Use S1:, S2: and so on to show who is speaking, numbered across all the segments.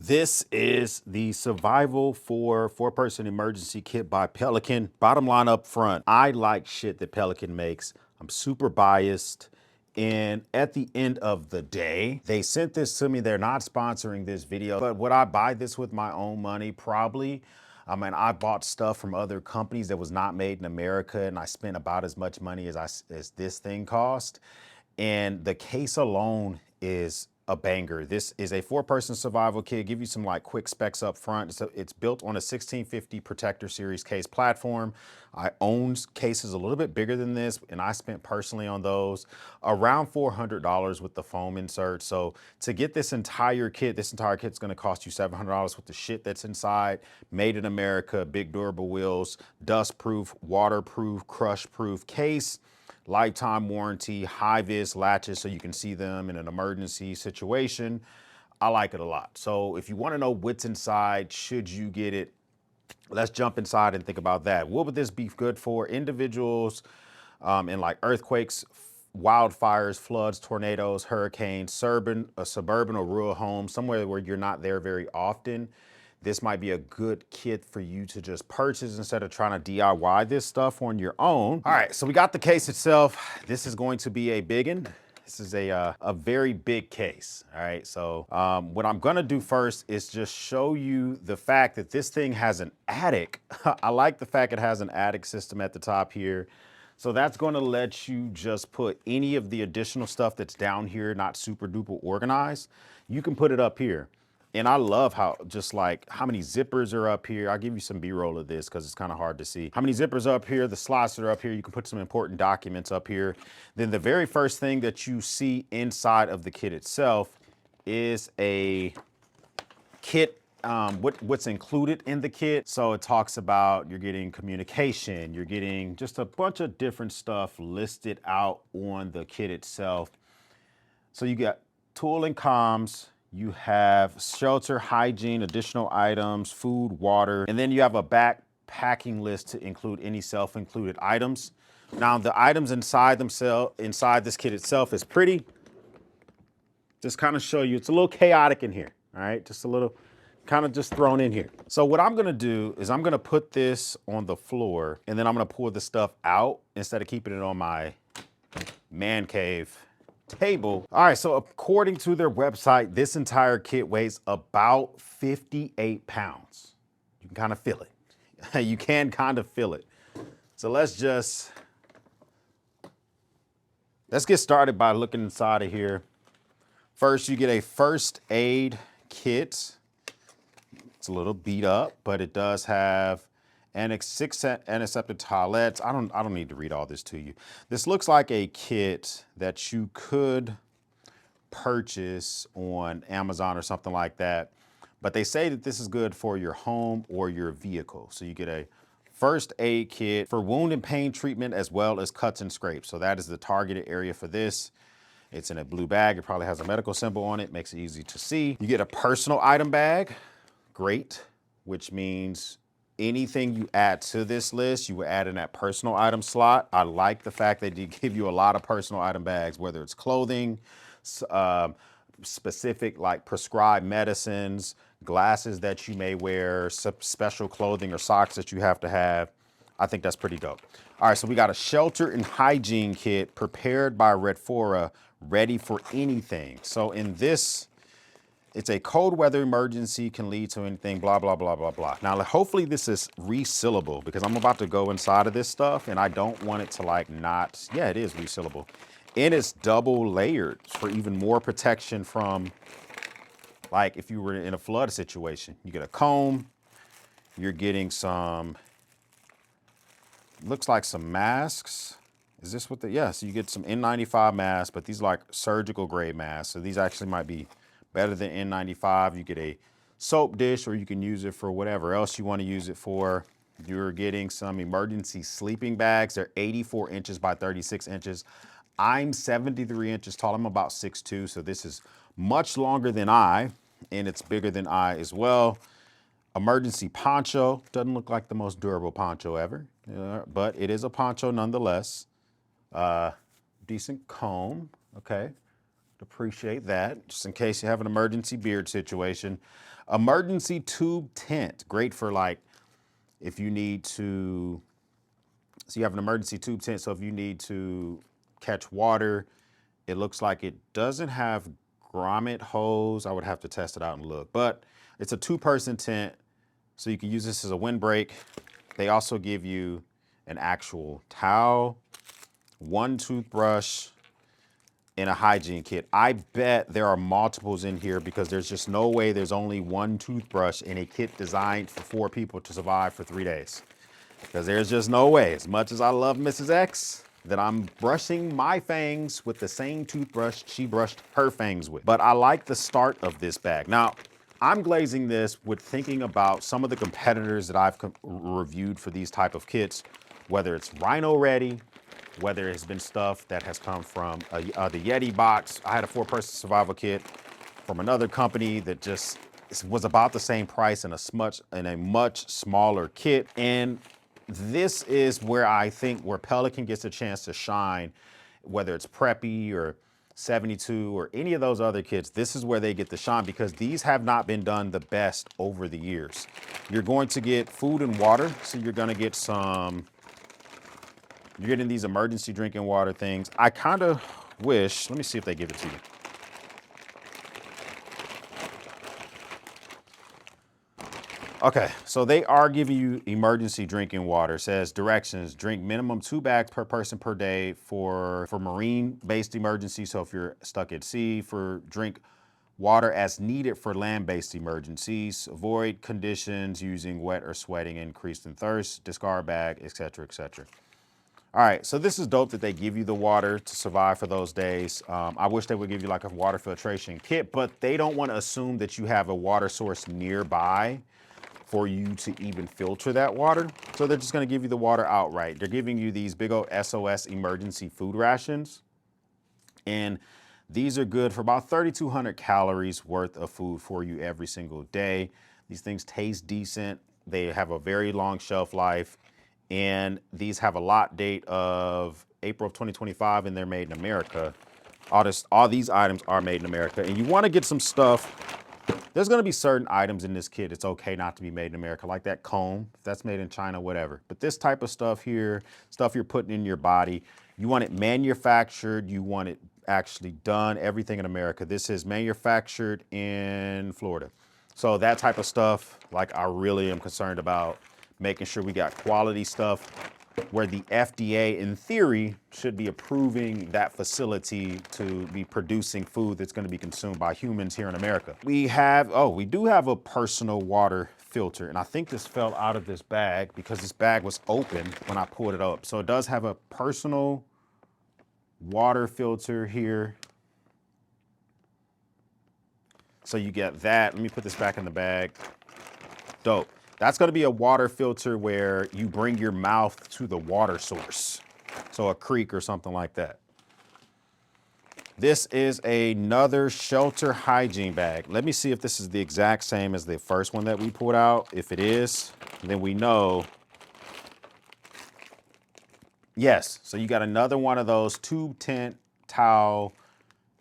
S1: This is the Survival 4 4-person emergency kit by Pelican. Bottom line up front, I like shit that Pelican makes. I'm super biased. And at the end of the day, they sent this to me. They're not sponsoring this video, but would I buy this with my own money? Probably. I mean, I bought stuff from other companies that was not made in America, and I spent about as much money as this thing cost. And the case alone is a banger. This is a 4-person survival kit. Give you some like quick specs up front. So it's built on a 1650 Protector Series case platform. I own cases a little bit bigger than this, and I spent personally on those around $400 with the foam insert. So to get this entire kit's gonna cost you $700 with the shit that's inside. Made in America, big durable wheels, dust proof, waterproof, crush proof case. Lifetime warranty, high-vis latches so you can see them in an emergency situation. I like it a lot. So if you want to know what's inside, should you get it, let's jump inside and think about that. What would this be good for? Individuals in like earthquakes, wildfires, floods, tornadoes, hurricanes, suburban or rural homes, somewhere where you're not there very often. This might be a good kit for you to just purchase instead of trying to DIY this stuff on your own. All right, so we got the case itself. This is going to be a big one. This is a very big case, all right? So what I'm gonna do first is just show you the fact that this thing has an attic. I like the fact it has an attic system at the top here. So that's gonna let you just put any of the additional stuff that's down here, not super duper organized. You can put it up here. And I love how many zippers are up here. I'll give you some B-roll of this because it's kind of hard to see. How many zippers are up here, the slots that are up here. You can put some important documents up here. Then the very first thing that you see inside of the kit itself is a kit, what's included in the kit. So it talks about you're getting communication, you're getting just a bunch of different stuff listed out on the kit itself. So you got tool and comms, you have shelter, hygiene, additional items, food, water, and then you have a backpacking list to include any self-included items. Now the items inside this kit itself is pretty. Just kind of show you, it's a little chaotic in here, all right? Just a little, kind of just thrown in here. So what I'm gonna do is I'm gonna put this on the floor and then I'm gonna pull the stuff out instead of keeping it on my man cave table. All right, so according to their website, this entire kit weighs about 58 pounds. You can kind of feel it. You can kind of feel it. So let's get started by looking inside of here. First, you get a first aid kit. It's a little beat up, but it does have six antiseptic towelettes. I don't need to read all this to you. This looks like a kit that you could purchase on Amazon or something like that. But they say that this is good for your home or your vehicle. So you get a first aid kit for wound and pain treatment as well as cuts and scrapes. So that is the targeted area for this. It's in a blue bag. It probably has a medical symbol on it. Makes it easy to see. You get a personal item bag. Great, which means anything you add to this list, you would add in that personal item slot. I like the fact that they give you a lot of personal item bags, whether it's clothing, specific like prescribed medicines, glasses that you may wear, special clothing or socks that you have to have. I think that's pretty dope. All right, so we got a shelter and hygiene kit prepared by Redfora, ready for anything. So in this, it's a cold weather emergency, can lead to anything, blah, blah, blah, blah, blah. Now, hopefully this is resealable because I'm about to go inside of this stuff and I don't want it to like not, yeah, it is resealable. And it's double layered for even more protection from like if you were in a flood situation. You get a comb, you're getting some, looks like some masks. Is this what yeah, so you get some N95 masks, but these are like surgical grade masks. So these actually might be better than N95. You get a soap dish or you can use it for whatever else you want to use it for. You're getting some emergency sleeping bags. They're 84 inches by 36 inches. I'm 73 inches tall. I'm about 6'2", so this is much longer than I, and it's bigger than I as well. Emergency poncho. Doesn't look like the most durable poncho ever, but it is a poncho nonetheless. Decent comb, okay. Appreciate that, just in case you have an emergency beard situation. Emergency tube tent. Great for like if you need to, so you have an emergency tube tent. So if you need to catch water, it looks like it doesn't have grommet hose. I would have to test it out and look, but it's a 2-person tent. So you can use this as a windbreak. They also give you an actual towel, 1 toothbrush, and a hygiene kit. I bet there are multiples in here because there's just no way there's only 1 toothbrush in a kit designed for 4 people to survive for 3 days. Because there's just no way, as much as I love Mrs. X, that I'm brushing my fangs with the same toothbrush she brushed her fangs with. But I like the start of this bag. Now, I'm glazing this with thinking about some of the competitors that I've reviewed for these type of kits, whether it's Rhino Ready, whether it's been stuff that has come from the Yeti box. I had a 4-person survival kit from another company that just was about the same price in a much smaller kit. And this is where I think where Pelican gets a chance to shine, whether it's Preppy or 72 or any of those other kits. This is where they get the shine because these have not been done the best over the years. You're going to get food and water. So you're going to get you're getting these emergency drinking water things. I kind of wish, let me see if they give it to you. Okay, so they are giving you emergency drinking water. It says directions, drink minimum 2 bags per person per day for marine-based emergencies. So if you're stuck at sea, drink water as needed for land-based emergencies. Avoid conditions using wet or sweating, increased in thirst, discard bag, etc., etc. All right, so this is dope that they give you the water to survive for those days. I wish they would give you like a water filtration kit, but they don't want to assume that you have a water source nearby for you to even filter that water. So they're just gonna give you the water outright. They're giving you these big old SOS emergency food rations. And these are good for about 3,200 calories worth of food for you every single day. These things taste decent. They have a very long shelf life. And these have a lot date of April of 2025 and they're made in America. All these items are made in America. And you wanna get some stuff. There's gonna be certain items in this kit, it's okay not to be made in America, like that comb, if that's made in China, whatever. But this type of stuff here, stuff you're putting in your body, you want it manufactured, you want it actually done, everything in America. This is manufactured in Florida. So that type of stuff, like I really am concerned about making sure we got quality stuff where the FDA, in theory, should be approving that facility to be producing food that's going to be consumed by humans here in America. We do have a personal water filter, and I think this fell out of this bag because this bag was open when I pulled it up. So it does have a personal water filter here. So you get that. Let me put this back in the bag. Dope. That's gonna be a water filter where you bring your mouth to the water source. So a creek or something like that. This is another shelter hygiene bag. Let me see if this is the exact same as the first one that we pulled out. If it is, then we know. Yes, so you got another one of those tube tent, towel,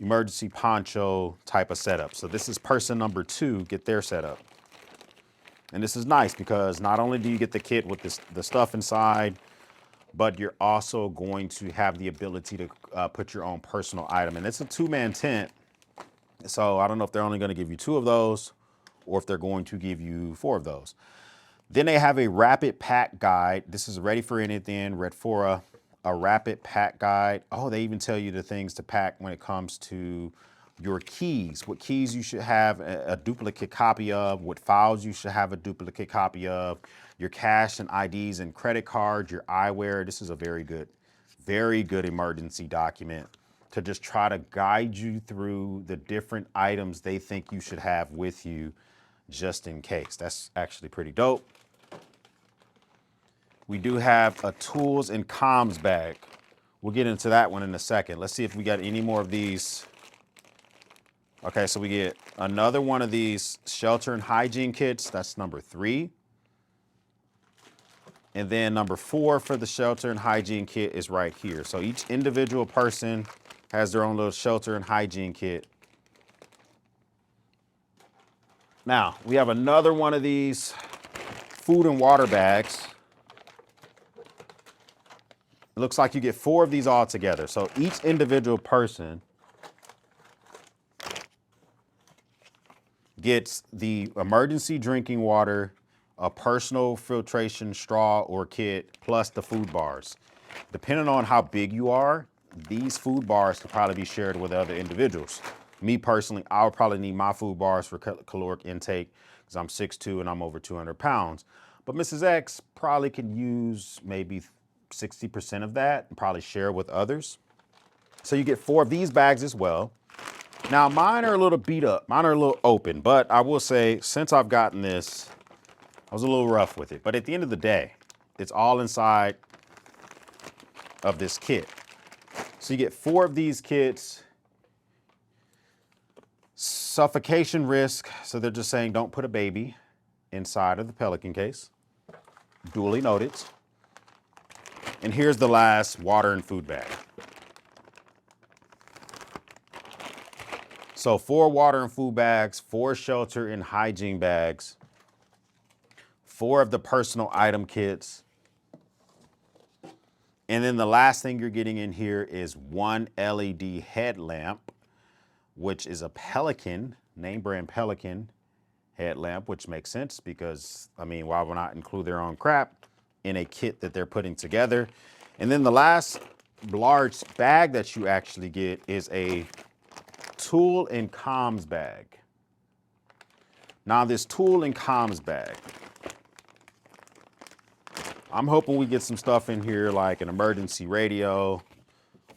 S1: emergency poncho type of setup. So this is person number 2, get their setup. And this is nice because not only do you get the kit with the stuff inside, but you're also going to have the ability to put your own personal item. And it's a 2-man tent. So I don't know if they're only going to give you 2 of those or if they're going to give you 4 of those. Then they have a rapid pack guide. This is ready for anything, Red Fora, a rapid pack guide. Oh, they even tell you the things to pack when it comes to your keys, what keys you should have a duplicate copy of, what files you should have a duplicate copy of, your cash and IDs and credit cards, your eyewear. This is a very good emergency document to just try to guide you through the different items they think you should have with you just in case. That's actually pretty dope. We do have a tools and comms bag. We'll get into that one in a second. Let's see if we got any more of these. Okay, so we get another one of these shelter and hygiene kits. That's number 3. And then number 4 for the shelter and hygiene kit is right here. So each individual person has their own little shelter and hygiene kit. Now, we have another one of these food and water bags. It looks like you get 4 of these all together. So each individual person gets the emergency drinking water, a personal filtration straw or kit, plus the food bars. Depending on how big you are, these food bars could probably be shared with other individuals. Me personally, I would probably need my food bars for caloric intake because I'm 6'2" and I'm over 200 pounds. But Mrs. X probably could use maybe 60% of that and probably share with others. So you get 4 of these bags as well. Now mine are a little beat up, mine are a little open, but I will say since I've gotten this, I was a little rough with it. But at the end of the day, it's all inside of this kit. So you get 4 of these kits. Suffocation risk, so they're just saying don't put a baby inside of the Pelican case. Duly noted. And here's the last water and food bag. So 4 water and food bags, 4 shelter and hygiene bags, 4 of the personal item kits. And then the last thing you're getting in here is 1 LED headlamp, which is a Pelican, name brand Pelican headlamp, which makes sense because, I mean, why would not include their own crap in a kit that they're putting together? And then the last large bag that you actually get is a tool and comms bag. Now this tool and comms bag, I'm hoping we get some stuff in here like an emergency radio.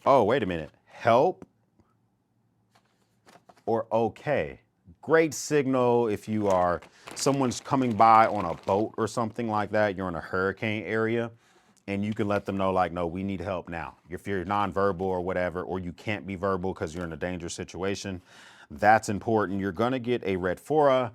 S1: Oh, wait a minute. Help or okay. Great signal if you are, someone's coming by on a boat or something like that, you're in a hurricane area, and you can let them know like, no, we need help now. If you're nonverbal or whatever, or you can't be verbal because you're in a dangerous situation, that's important. You're gonna get a Red 4.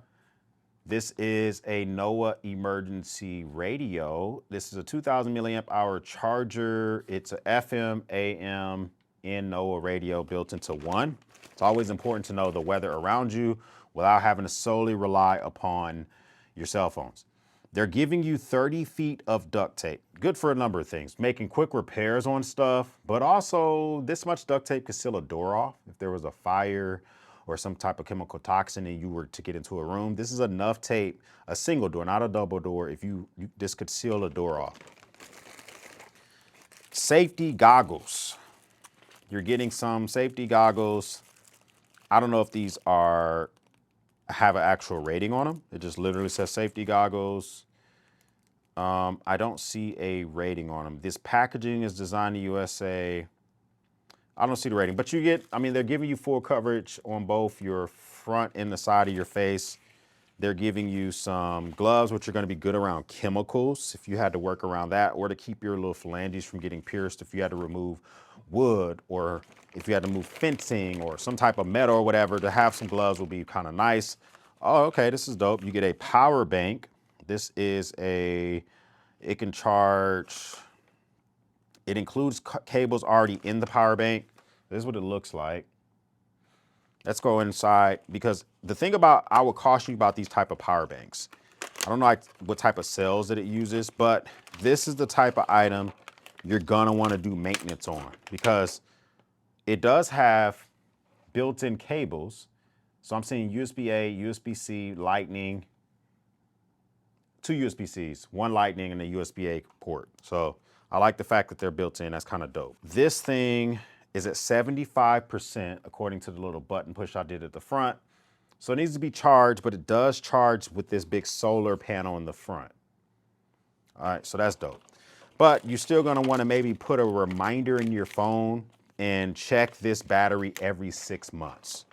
S1: This is a NOAA emergency radio. This is a 2000 milliamp hour charger. It's a FM, AM, and NOAA radio built into one. It's always important to know the weather around you without having to solely rely upon your cell phones. They're giving you 30 feet of duct tape. Good for a number of things. Making quick repairs on stuff, but also this much duct tape could seal a door off if there was a fire or some type of chemical toxin and you were to get into a room. This is enough tape, a single door, not a double door, if this could seal a door off. Safety goggles. You're getting some safety goggles. I don't know if these have an actual rating on them. It just literally says safety goggles. I don't see a rating on them. This packaging is designed in the USA. I don't see the rating, but you get, I mean, they're giving you full coverage on both your front and the side of your face. They're giving you some gloves, which are going to be good around chemicals, if you had to work around that, or to keep your little phalanges from getting pierced if you had to remove wood, or if you had to move fencing or some type of metal or whatever. To have some gloves will be kind of nice. Oh, okay, this is dope. You get a power bank. This is it can charge, it includes cables already in the power bank. This is what it looks like. Let's go inside, because the thing about, I would caution you about these type of power banks. I don't know what type of cells that it uses, but this is the type of item you're gonna wanna do maintenance on, because it does have built-in cables. So I'm seeing USB-A, USB-C, Lightning, 2 USB-Cs, 1 Lightning and a USB-A port. So I like the fact that they're built in, that's kind of dope. This thing is at 75% according to the little button push I did at the front. So it needs to be charged, but it does charge with this big solar panel in the front. All right, so that's dope. But you're still gonna wanna maybe put a reminder in your phone and check this battery every 6 months.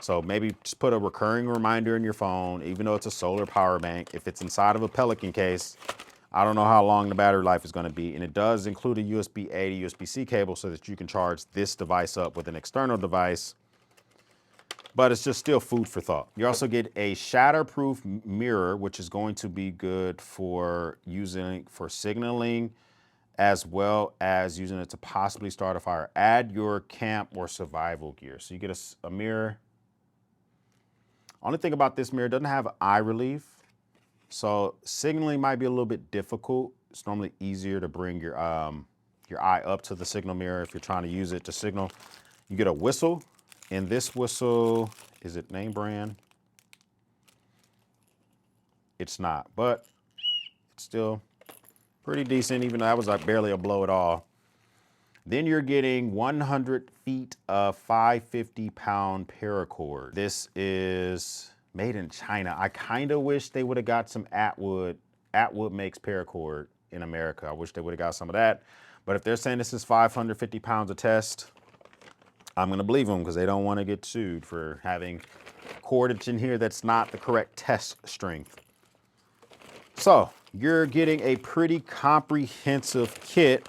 S1: So maybe just put a recurring reminder in your phone, even though it's a solar power bank. If it's inside of a Pelican case, I don't know how long the battery life is gonna be. And it does include a USB-A to USB-C cable so that you can charge this device up with an external device, but it's just still food for thought. You also get a shatterproof mirror, which is going to be good for using for signaling, as well as using it to possibly start a fire. Add your camp or survival gear. So you get a mirror. Only thing about this mirror, it doesn't have eye relief. So signaling might be a little bit difficult. It's normally easier to bring your eye up to the signal mirror if you're trying to use it to signal. You get a whistle, and this whistle, is it name brand? It's not, but it's still pretty decent, even though that was like barely a blow at all. Then you're getting 100 feet of 550-pound paracord. This is made in China. I kind of wish they would have got some Atwood. Atwood makes paracord in America. I wish they would have got some of that. But if they're saying this is 550 pounds of test, I'm gonna believe them because they don't want to get sued for having cordage in here that's not the correct test strength. So you're getting a pretty comprehensive kit.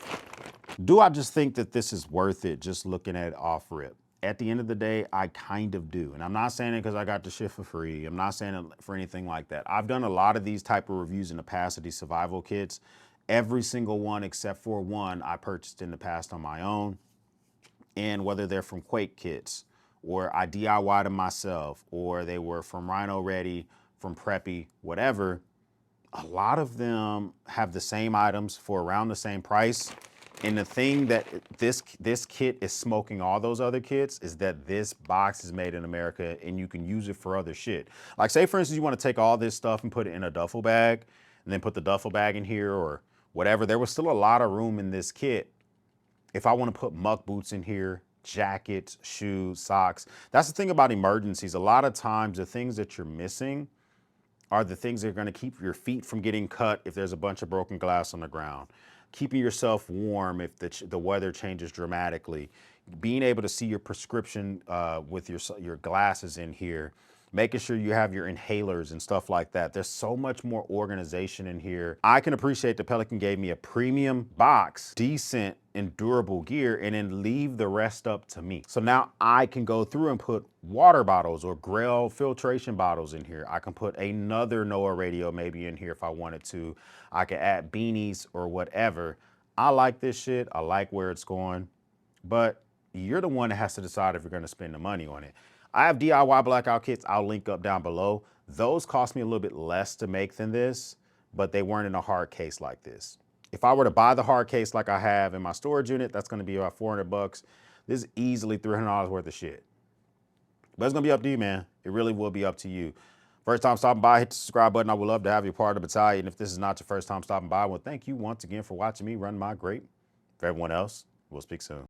S1: Do I just think that this is worth it just looking at it off rip? At the end of the day, I kind of do. And I'm not saying it because I got the shit for free. I'm not saying it for anything like that. I've done a lot of these type of reviews in the past of these survival kits. Every single one except for one I purchased in the past on my own. And whether they're from Quake kits or I DIY'd them myself or they were from Rhino Ready, from Preppy, whatever, a lot of them have the same items for around the same price. And the thing that this kit is smoking all those other kits is that this box is made in America and you can use it for other shit. Like say for instance, you want to take all this stuff and put it in a duffel bag and then put the duffel bag in here or whatever. There was still a lot of room in this kit. If I want to put muck boots in here, jackets, shoes, socks. That's the thing about emergencies. A lot of times the things that you're missing are the things that are going to keep your feet from getting cut if there's a bunch of broken glass on the ground. Keeping yourself warm if the weather changes dramatically. Being able to see your prescription with your glasses in here. Making sure you have your inhalers and stuff like that. There's so much more organization in here. I can appreciate that Pelican gave me a premium box, decent and durable gear, and then leave the rest up to me. So now I can go through and put water bottles or Grail filtration bottles in here. I can put another NOAA radio maybe in here if I wanted to. I can add beanies or whatever. I like this shit. I like where it's going, but you're the one that has to decide if you're gonna spend the money on it. I have DIY blackout kits. I'll link up down below. Those cost me a little bit less to make than this, but they weren't in a hard case like this. If I were to buy the hard case like I have in my storage unit, that's gonna be about 400 bucks. This is easily $300 worth of shit. But it's gonna be up to you, man. It really will be up to you. First time stopping by, hit the subscribe button. I would love to have you part of the battalion. If this is not your first time stopping by, well, thank you once again for watching me run my great. For everyone else, we'll speak soon.